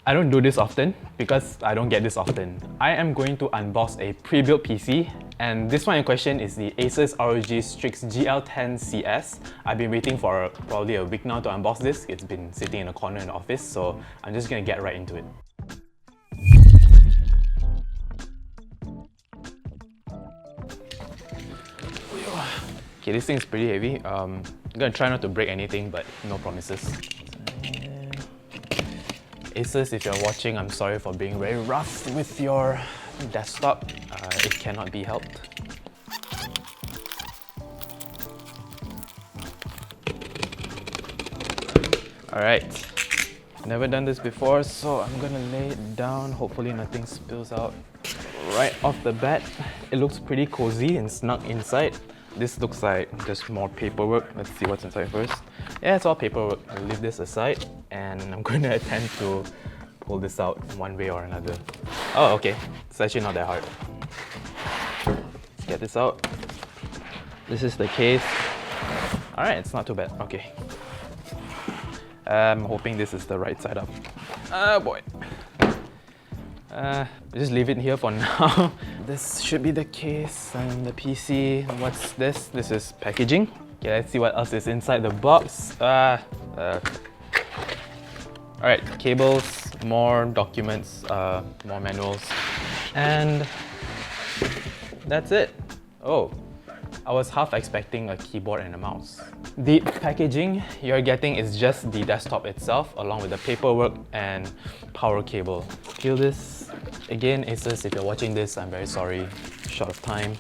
I don't do this often because I don't get this often. I am going to unbox a pre-built PC, and this one in question is the ASUS ROG Strix GL10CS. I've been waiting for probably a week now to unbox this. It's been sitting in a corner in the office, so I'm just gonna get right into it. Okay, this thing is pretty heavy. I'm gonna try not to break anything, but no promises. ASUS, if you're watching, I'm sorry for being very rough with your desktop. It cannot be helped. Alright, never done this before, so I'm gonna lay it down. Hopefully nothing spills out right off the bat. It looks pretty cozy and snug inside. This looks like just more paperwork. Let's see what's inside first. Yeah, it's all paperwork. I'll leave this aside and I'm going to attempt to pull this out one way or another. Oh, okay. It's actually not that hard. Let's get this out. This is the case. Alright, it's not too bad. Okay. I'm hoping this is the right side up. Oh boy. Just leave it here for now. This should be the case and the PC. What's this? This is packaging. Okay, let's see what else is inside the box. Alright, cables, more documents, more manuals, and that's it. Oh, I was half expecting a keyboard and a mouse. The packaging you're getting is just the desktop itself, along with the paperwork and power cable. Peel this. Again, ASUS, if you're watching this, I'm very sorry. Short of time.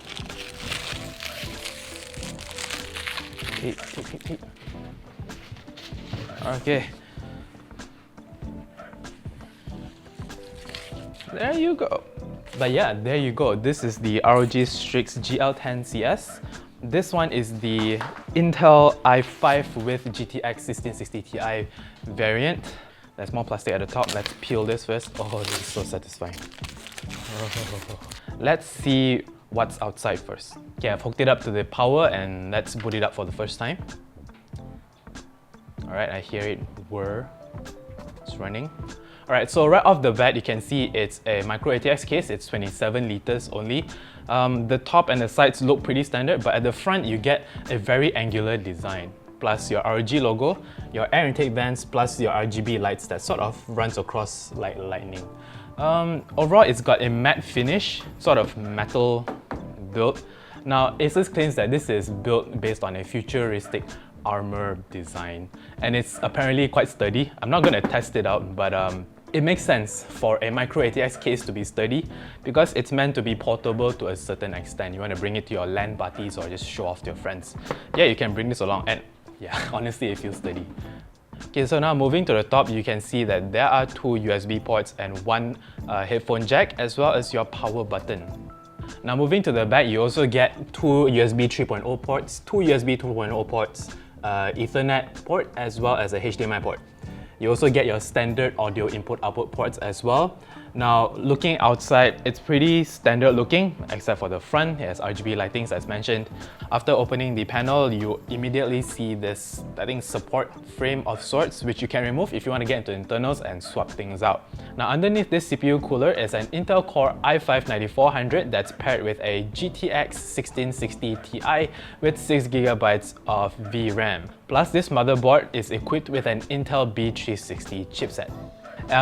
Okay. There you go. But yeah, there you go. This is the ROG Strix GL10CS. This one is the Intel i5 with GTX 1660Ti variant. There's more plastic at the top. Let's peel this first. Oh, this is so satisfying. Let's see what's outside first. Okay, I've hooked it up to the power and let's boot it up for the first time. Alright, I hear it whir. It's running. Alright, so right off the bat, you can see it's a microATX case. It's 27 liters only. The top and the sides look pretty standard, but at the front, you get a very angular design. Plus your ROG logo, your air intake vents, plus your RGB lights that sort of runs across like lightning. Overall, it's got a matte finish, sort of metal build. Now, ASUS claims that this is built based on a futuristic armor design, and it's apparently quite sturdy. I'm not going to test it out, but it makes sense for a microATX case to be sturdy because it's meant to be portable to a certain extent. You want to bring it to your LAN parties or just show off to your friends. Yeah, you can bring this along, and yeah, honestly, it feels sturdy. Okay, so now moving to the top, you can see that there are two USB ports and one headphone jack, as well as your power button. Now moving to the back, you also get two USB 3.0 ports, two USB 2.0 ports, Ethernet port, as well as a HDMI port. You also get your standard audio input-output ports as well. Now, looking outside, it's pretty standard looking, except for the front. It has RGB lightings as mentioned. After opening the panel, you immediately see this, I think, support frame of sorts, which you can remove if you want to get into internals and swap things out. Now, underneath this CPU cooler is an Intel Core i5-9400 that's paired with a GTX 1660Ti with 6GB of VRAM. Plus, this motherboard is equipped with an Intel B360 chipset.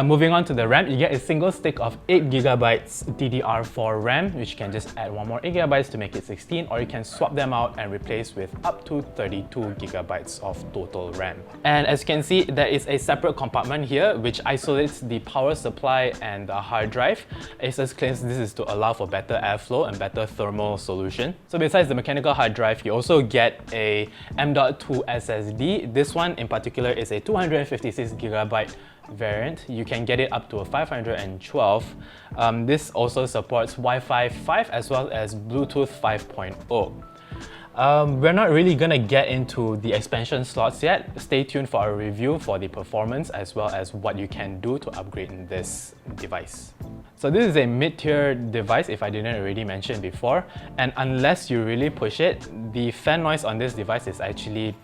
Moving on to the RAM, you get a single stick of 8GB DDR4 RAM, which you can just add one more 8GB to make it 16, or you can swap them out and replace with up to 32GB of total RAM. And as you can see, there is a separate compartment here which isolates the power supply and the hard drive. ASUS claims this is to allow for better airflow and better thermal solution. So besides the mechanical hard drive, you also get a M.2 SSD. This one in particular is a 256GB variant. You can get it up to a 512. This also supports Wi-Fi 5 as well as Bluetooth 5.0. We're not really gonna get into the expansion slots yet. Stay tuned for a review for the performance as well as what you can do to upgrade this device. So this is a mid-tier device, if I didn't already mention before, and unless you really push it, the fan noise on this device is actually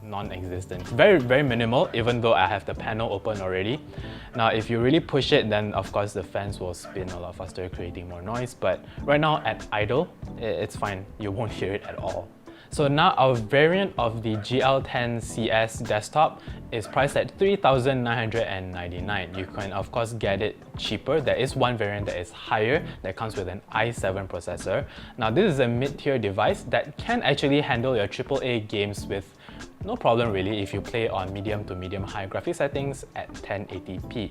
non-existent. Very minimal, even though I have the panel open already. Now, if you really push it, then of course the fans will spin a lot faster, creating more noise. But right now at idle, it's fine. You won't hear it at all. So now our variant of the GL10CS desktop is priced at $3,999. You can of course get it cheaper. There is one variant that is higher that comes with an i7 processor. Now this is a mid-tier device that can actually handle your AAA games with no problem really if you play on medium to medium high graphics settings at 1080p.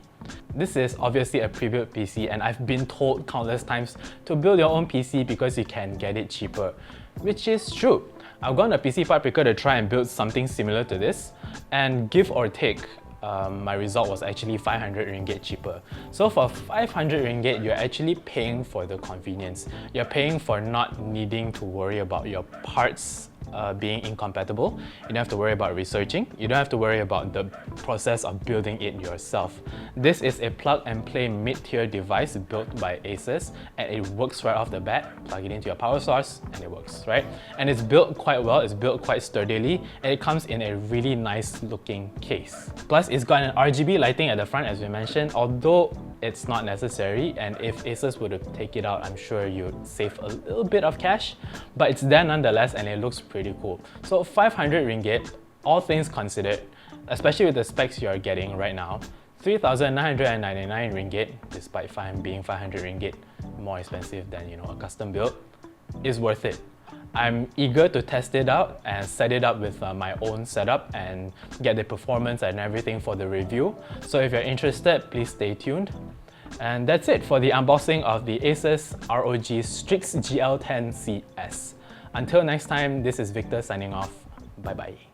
This is obviously a pre-built PC, and I've been told countless times to build your own PC because you can get it cheaper, which is true. I've gone to PC Part Picker to try and build something similar to this, and give or take, my result was actually 500 ringgit cheaper. So for 500 ringgit, you're actually paying for the convenience. You're paying for not needing to worry about your parts being incompatible. You don't have to worry about researching. You don't have to worry about the process of building it yourself. This is a plug-and-play mid-tier device built by ASUS, and it works right off the bat. Plug it into your power source and it works, right? And it's built quite well, it's built quite sturdily, and it comes in a really nice looking case. Plus, it's got an RGB lighting at the front, as we mentioned, although it's not necessary, and if ASUS were to take it out, I'm sure you'd save a little bit of cash, but it's there nonetheless, and it looks pretty cool. So 500 ringgit, all things considered, especially with the specs you're getting right now, 3,999 ringgit, despite being 500 ringgit more expensive than, you know, a custom build, is worth it. I'm eager to test it out and set it up with my own setup and get the performance and everything for the review. So if you're interested, please stay tuned. And that's it for the unboxing of the ASUS ROG Strix GL10CS. Until next time, this is Victor signing off. Bye bye.